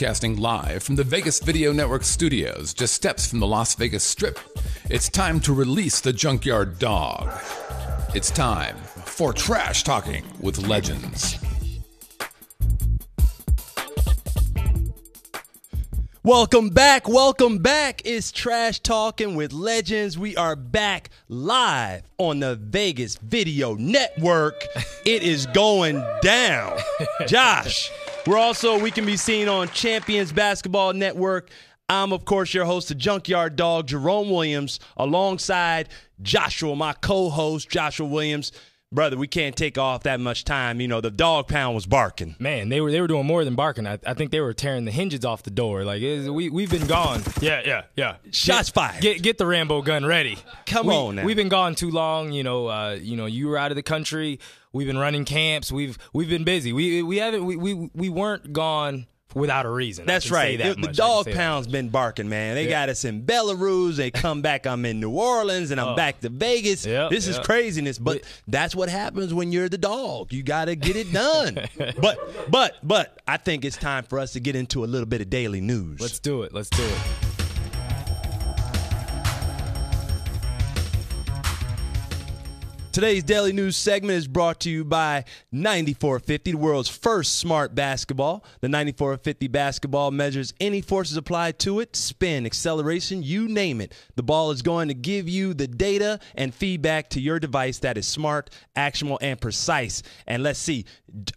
Broadcasting live from the Vegas Video Network studios, just steps from the Las Vegas Strip, it's time to release the Junkyard Dog. It's time for Trash Talking with Legends. Welcome back. It's Trash Talking with Legends. We are back live on the Vegas Video Network. It is going down. Josh, we can be seen on Champions Basketball Network. I'm, of course, your host, the Junkyard Dog, Jerome Williams, alongside Joshua, my co-host, Joshua Williams. Brother, we can't take off that much time. You know, the dog pound was barking. Man, they were doing more than barking. I think they were tearing the hinges off the door. Like, we've been gone. Yeah. Shots fired. Get the Rambo gun ready. Come on now. We've been gone too long. You were out of the country. We've been running camps. We've been busy. We weren't gone without a reason. That's right. The dog pound's been barking, man. They got us in Belarus. They come back. I'm in New Orleans, and I'm back to Vegas. This is craziness, but that's what happens when you're the dog. You got to get it done. But I think it's time for us to get into a little bit of daily news. Let's do it. Today's Daily News segment is brought to you by 9450, the world's first smart basketball. The 9450 basketball measures any forces applied to it, spin, acceleration, you name it. The ball is going to give you the data and feedback to your device that is smart, actionable, and precise. And let's see,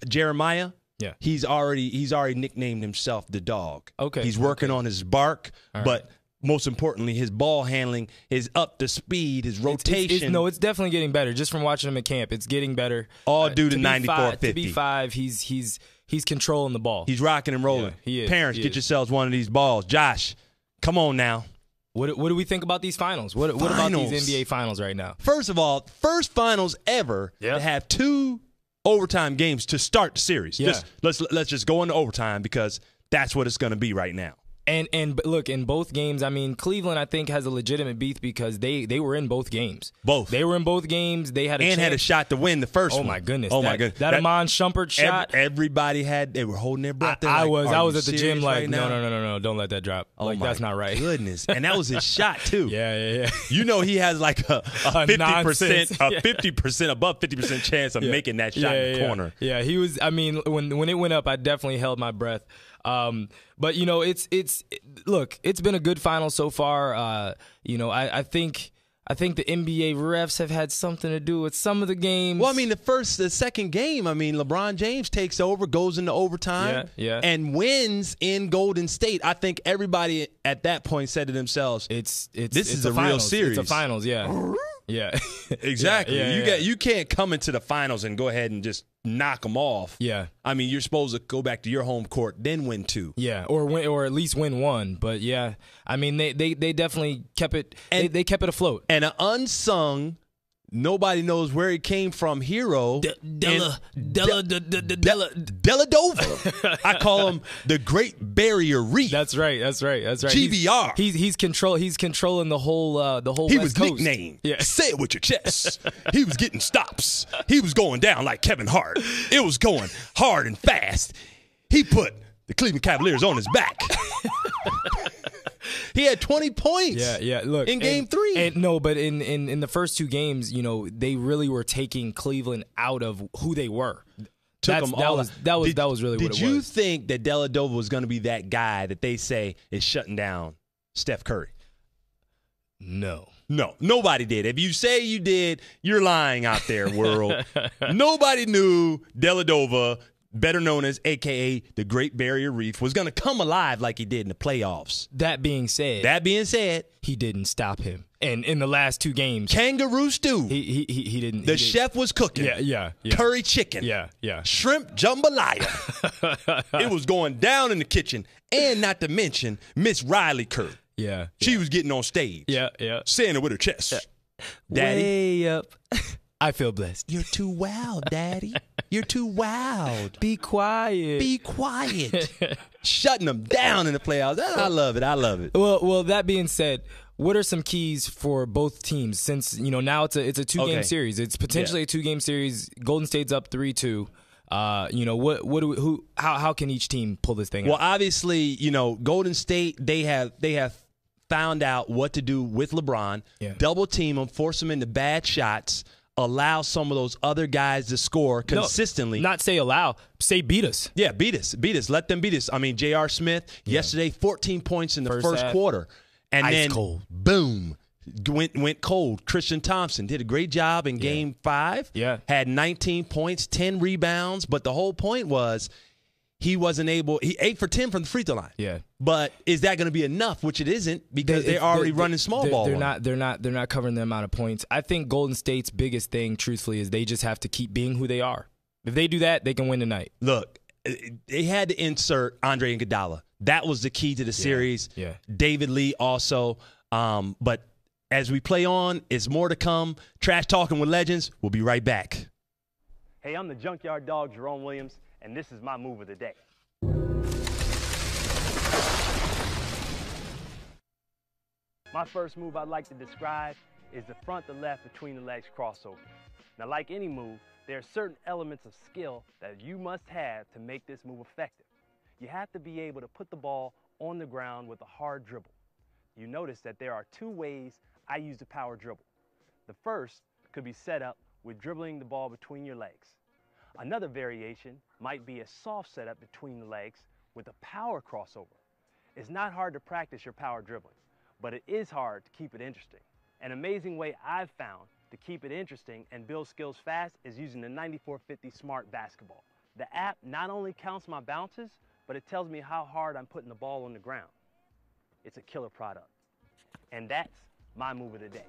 Jeremiah, he's already nicknamed himself the dog. Okay. He's working on his bark, but most importantly, his ball handling, his up to speed, his rotation. It's definitely getting better. Just from watching him at camp, it's getting better. All due to 9450. To be five, he's controlling the ball. He's rocking and rolling. Yeah, he is. Parents, get yourselves one of these balls. Josh, come on now. What do we think about these finals? What about these NBA finals right now? First of all, first finals ever to have two overtime games to start the series. Yeah. Let's just go into overtime because that's what it's going to be right now. And look, in both games, I mean, Cleveland, I think, has a legitimate beef because they were in both games. They were in both games. They had a chance. Had a shot to win the first one. Oh, my goodness. That Amon Shumpert shot. Everybody they were holding their breath. I was at the gym like, no, don't let that drop. Oh, that's not right. Goodness. And that was his shot, too. Yeah. You know he has like a 50%, above 50% chance of making that shot in the corner. Yeah, he was, I mean, when it went up, I definitely held my breath. But look, it's been a good final so far. I think the NBA refs have had something to do with some of the games. Well, I mean, the second game, I mean, LeBron James takes over, goes into overtime, and wins in Golden State. I think everybody at that point said to themselves, this is a real series. It's a finals, yeah. Yeah. Exactly. You can't come into the finals and go ahead and just knock them off. Yeah. I mean, you're supposed to go back to your home court, then win two. Yeah, or at least win one. But yeah, I mean, they definitely kept it. They kept it afloat. And an unsung, nobody knows where he came from hero. Dellavedova. I call him the Great Barrier Reef. That's right. GBR. He's controlling the whole He West was Coast. nicknamed. Say it with your chest. He was getting stops. He was going down like Kevin Hart. It was going hard and fast. He put the Cleveland Cavaliers on his back. He had 20 points. Look, in Game 3. But in the first two games, they really were taking Cleveland out of who they were. That was really what it was. Did you think that Dellavedova was going to be that guy that they say is shutting down Steph Curry? No, nobody did. If you say you did, you're lying out there, world. Nobody knew Dellavedova, better known as AKA the Great Barrier Reef, was going to come alive like he did in the playoffs. That being said, he didn't stop him. And in the last two games, kangaroo stew. He didn't. The chef was cooking. Yeah. Curry chicken. Yeah. Shrimp jambalaya. It was going down in the kitchen, and not to mention Miss Riley Kerr. Yeah. She was getting on stage. Yeah. Saying it with her chest. Yeah. Daddy. Way up. I feel blessed. You're too wild, Daddy. You're too wild. Be quiet. Shutting them down in the playoffs. I love it. Well, that being said, what are some keys for both teams? Since now it's a 2-game series. It's potentially a 2-game series. Golden State's up 3-2. How can each team pull this thing Well, out? obviously, Golden State, they have found out what to do with LeBron. Yeah. Double team him, force him into bad shots, allow some of those other guys to score consistently. Not say allow, say beat us. Yeah, beat us. Let them beat us. I mean, J.R. Smith, yesterday, 14 points in the first quarter. And Ice then, cold. Boom, went cold. Christian Thompson did a great job in Game 5. Yeah. Had 19 points, 10 rebounds. But the whole point was he wasn't able – he 8 for 10 from the free throw line. Yeah. But is that going to be enough? Which it isn't, because they're already running small ball. They're not covering the amount of points. I think Golden State's biggest thing, truthfully, is they just have to keep being who they are. If they do that, they can win tonight. Look, they had to insert Andre Iguodala. That was the key to the series. Yeah. David Lee also. But as we play on, it's more to come. Trash Talking with Legends. We'll be right back. Hey, I'm the Junkyard Dog, Jerome Williams, and this is my move of the day. My first move I'd like to describe is the front to left between the legs crossover. Now, like any move, there are certain elements of skill that you must have to make this move effective. You have to be able to put the ball on the ground with a hard dribble. You notice that there are 2 ways I use the power dribble. The first could be set up with dribbling the ball between your legs. Another variation might be a soft setup between the legs with a power crossover. It's not hard to practice your power dribbling, but it is hard to keep it interesting. An amazing way I've found to keep it interesting and build skills fast is using the 9450 Smart Basketball. The app not only counts my bounces, but it tells me how hard I'm putting the ball on the ground. It's a killer product. And that's my move of the day.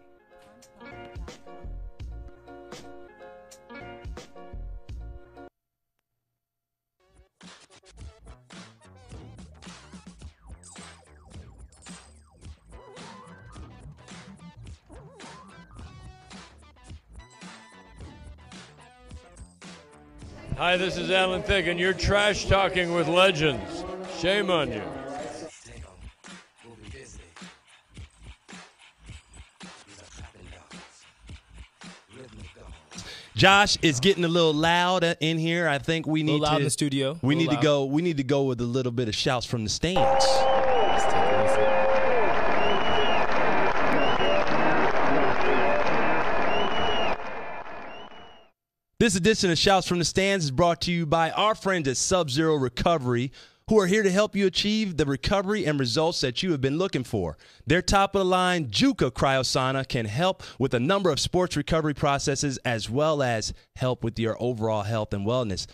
Hi, this is Alan Thicke, and you're trash talking with legends. Shame on you. Josh, it's getting a little loud in here. I think we need loud in the studio. We need to loud. go. We need to go with a little bit of shouts from the stands. This edition of Shouts from the Stands is brought to you by our friends at Sub-Zero Recovery, who are here to help you achieve the recovery and results that you have been looking for. Their top-of-the-line Juca Cryosauna can help with a number of sports recovery processes as well as help with your overall health and wellness.